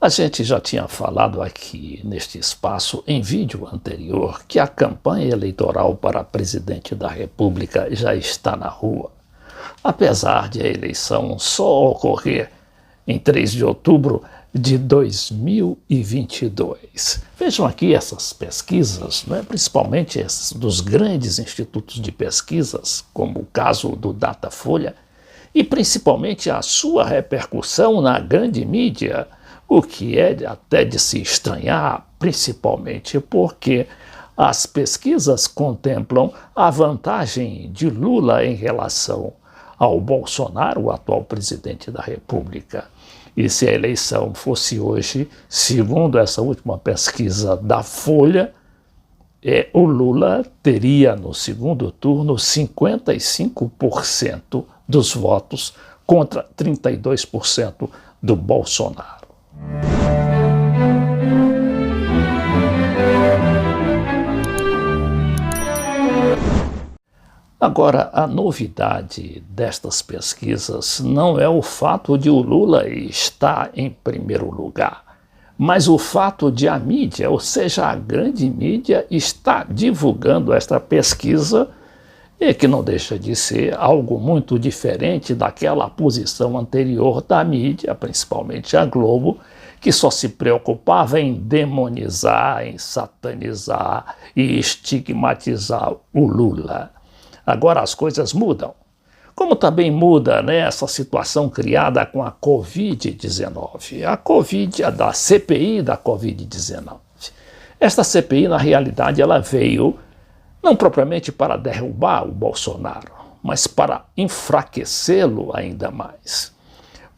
A gente já tinha falado aqui neste espaço, em vídeo anterior, que a campanha eleitoral para presidente da República já está na rua. Apesar de a eleição só ocorrer em 3 de outubro de 2022. Vejam aqui essas pesquisas, né? Principalmente essas dos grandes institutos de pesquisas, como o caso do Datafolha, e principalmente a sua repercussão na grande mídia, o que é até de se estranhar, principalmente porque as pesquisas contemplam a vantagem de Lula em relação ao Bolsonaro, o atual presidente da República. E se a eleição fosse hoje, segundo essa última pesquisa da Folha, o Lula teria no segundo turno 55% dos votos contra 32% do Bolsonaro. Agora, a novidade destas pesquisas não é o fato de o Lula estar em primeiro lugar, mas o fato de a mídia, ou seja, a grande mídia, estar divulgando esta pesquisa, e que não deixa de ser algo muito diferente daquela posição anterior da mídia, principalmente a Globo, que só se preocupava em demonizar, em satanizar e estigmatizar o Lula. Agora as coisas mudam. Como também muda, né, essa situação criada com a Covid-19. Da CPI da Covid-19. Esta CPI, na realidade, ela veio não propriamente para derrubar o Bolsonaro, mas para enfraquecê-lo ainda mais.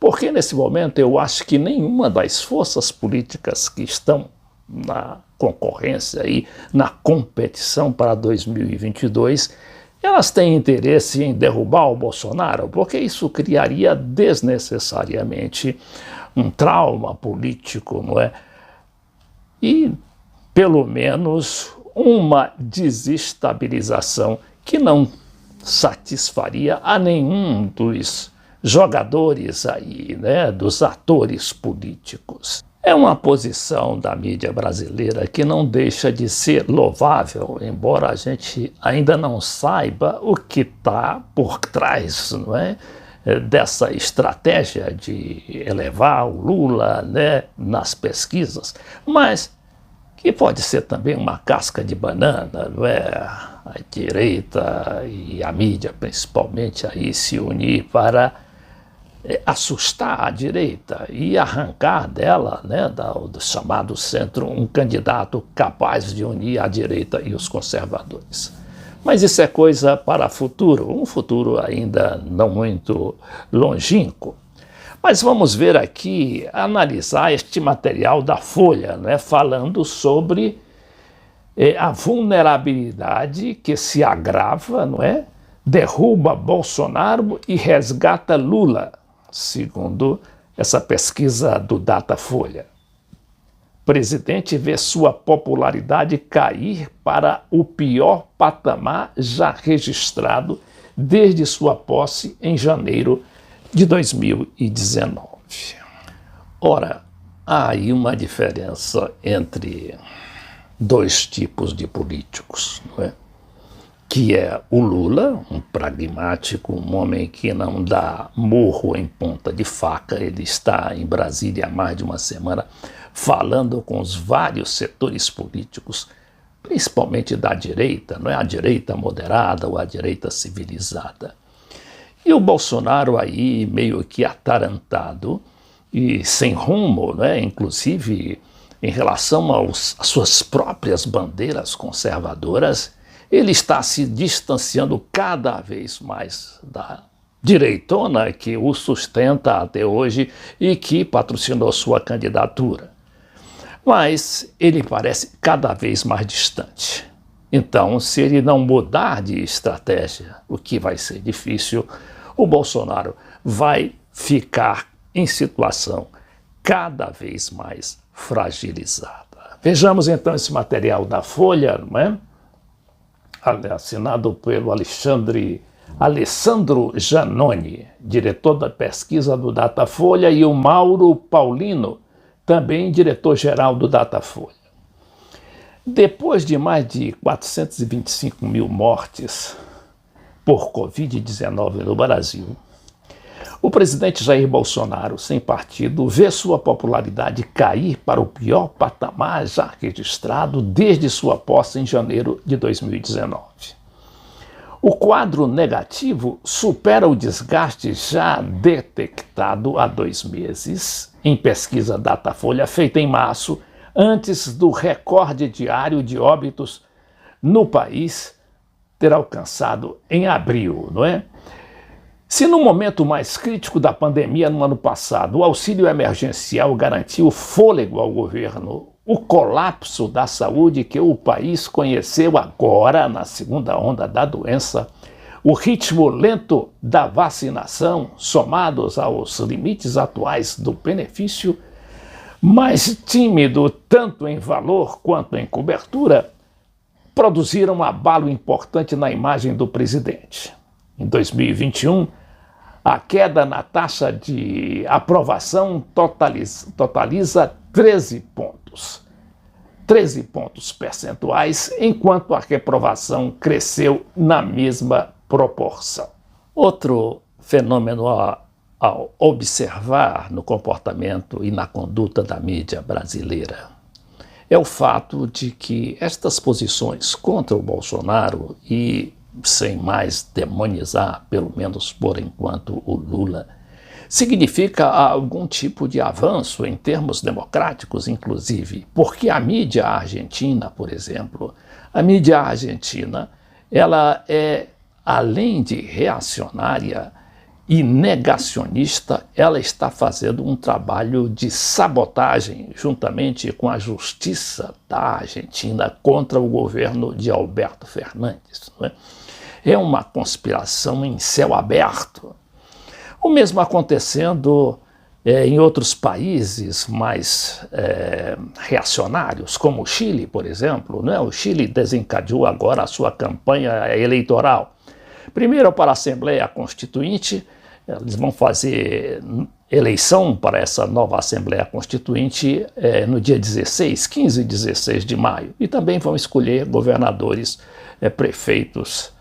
Porque nesse momento eu acho que nenhuma das forças políticas que estão na concorrência e na competição para 2022, elas têm interesse em derrubar o Bolsonaro, porque isso criaria desnecessariamente um trauma político, não é? E, pelo menos, uma desestabilização que não satisfaria a nenhum dos jogadores aí, né, dos atores políticos. É uma posição da mídia brasileira que não deixa de ser louvável, embora a gente ainda não saiba o que está por trás, não é, dessa estratégia de elevar o Lula, né, nas pesquisas, mas que pode ser também uma casca de banana, não é? A direita e a mídia, principalmente, aí se unir para assustar a direita e arrancar dela, né, do chamado centro, um candidato capaz de unir a direita e os conservadores. Mas isso é coisa para o futuro, um futuro ainda não muito longínquo. Mas vamos ver aqui, analisar este material da Folha, né, falando sobre a vulnerabilidade que se agrava, não é? Derruba Bolsonaro e resgata Lula, segundo essa pesquisa do Datafolha. O presidente vê sua popularidade cair para o pior patamar já registrado desde sua posse em janeiro de 2019. Ora, há aí uma diferença entre dois tipos de políticos, não é? Que é o Lula, um pragmático, um homem que não dá murro em ponta de faca. Ele está em Brasília há mais de uma semana falando com os vários setores políticos, principalmente da direita, não é? A direita moderada ou a direita civilizada. E o Bolsonaro aí meio que atarantado e sem rumo, né? Inclusive em relação às suas próprias bandeiras conservadoras, ele está se distanciando cada vez mais da direitona que o sustenta até hoje e que patrocinou sua candidatura. Mas ele parece cada vez mais distante. Então, se ele não mudar de estratégia, o que vai ser difícil, o Bolsonaro vai ficar em situação cada vez mais fragilizada. Vejamos então esse material da Folha, não é? Assinado pelo Alessandro Giannoni, diretor da pesquisa do Datafolha, e o Mauro Paulino, também diretor-geral do Datafolha. Depois de mais de 425 mil mortes por Covid-19 no Brasil, o presidente Jair Bolsonaro, sem partido, vê sua popularidade cair para o pior patamar já registrado desde sua posse em janeiro de 2019. O quadro negativo supera o desgaste já detectado há 2 meses em pesquisa Datafolha feita em março, antes do recorde diário de óbitos no país ter alcançado em abril, não é? Se no momento mais crítico da pandemia no ano passado, o auxílio emergencial garantiu fôlego ao governo, o colapso da saúde que o país conheceu agora, na segunda onda da doença, o ritmo lento da vacinação, somados aos limites atuais do benefício, mais tímido tanto em valor quanto em cobertura, produziram um abalo importante na imagem do presidente. Em 2021, a queda na taxa de aprovação totaliza 13 pontos. 13 pontos percentuais, enquanto a reprovação cresceu na mesma proporção. Outro fenômeno a observar no comportamento e na conduta da mídia brasileira é o fato de que estas posições contra o Bolsonaro e, sem mais demonizar, pelo menos por enquanto, o Lula, significa algum tipo de avanço em termos democráticos, inclusive, porque a mídia argentina, por exemplo, a mídia argentina, ela é, além de reacionária e negacionista, ela está fazendo um trabalho de sabotagem juntamente com a justiça da Argentina contra o governo de Alberto Fernandes. Não é? É uma conspiração em céu aberto. O mesmo acontecendo em outros países mais reacionários, como o Chile, por exemplo. Né? O Chile desencadeou agora a sua campanha eleitoral. Primeiro para a Assembleia Constituinte, eles vão fazer eleição para essa nova Assembleia Constituinte no dia 15 e 16 de maio. E também vão escolher governadores, prefeitos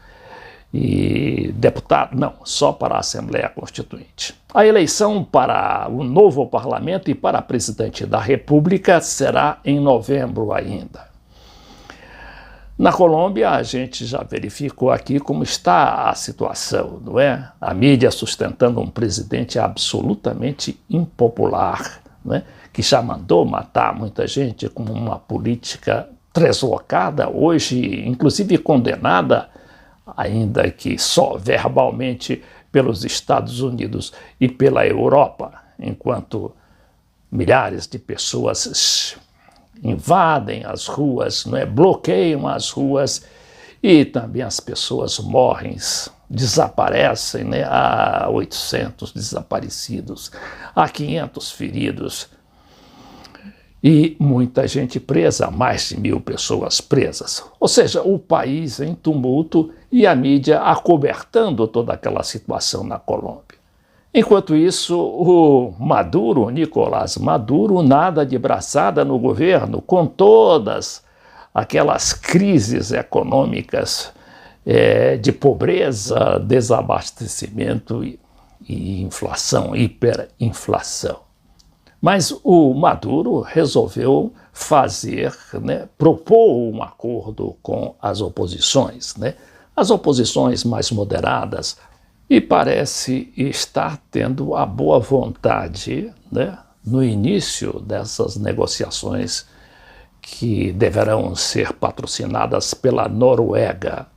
e deputados, não, só para a Assembleia Constituinte. A eleição para o novo parlamento e para presidente da República será em novembro ainda. Na Colômbia, a gente já verificou aqui como está a situação, não é? A mídia sustentando um presidente absolutamente impopular, não é? Que já mandou matar muita gente com uma política deslocada, hoje inclusive condenada, ainda que só verbalmente, pelos Estados Unidos e pela Europa, enquanto milhares de pessoas invadem as ruas, não é? Bloqueiam as ruas e também as pessoas morrem, desaparecem, né? Há 800 desaparecidos, há 500 feridos e muita gente presa, mais de 1.000 pessoas presas. Ou seja, o país em tumulto e a mídia acobertando toda aquela situação na Colômbia. Enquanto isso, o Maduro, Nicolás Maduro, nada de braçada no governo, com todas aquelas crises econômicas de pobreza, desabastecimento e inflação, hiperinflação. Mas o Maduro resolveu fazer, né, propor um acordo com as oposições, né? As oposições mais moderadas, e parece estar tendo a boa vontade, né, no início dessas negociações que deverão ser patrocinadas pela Noruega.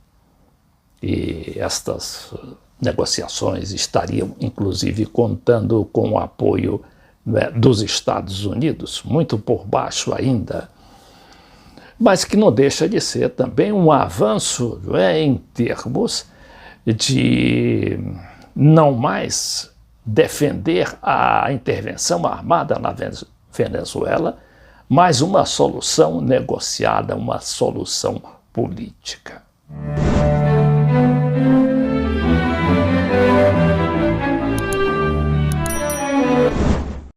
E estas negociações estariam, inclusive, contando com o apoio, né, dos Estados Unidos, muito por baixo ainda, mas que não deixa de ser também um avanço, né, em termos de não mais defender a intervenção armada na Venezuela, mas uma solução negociada, uma solução política.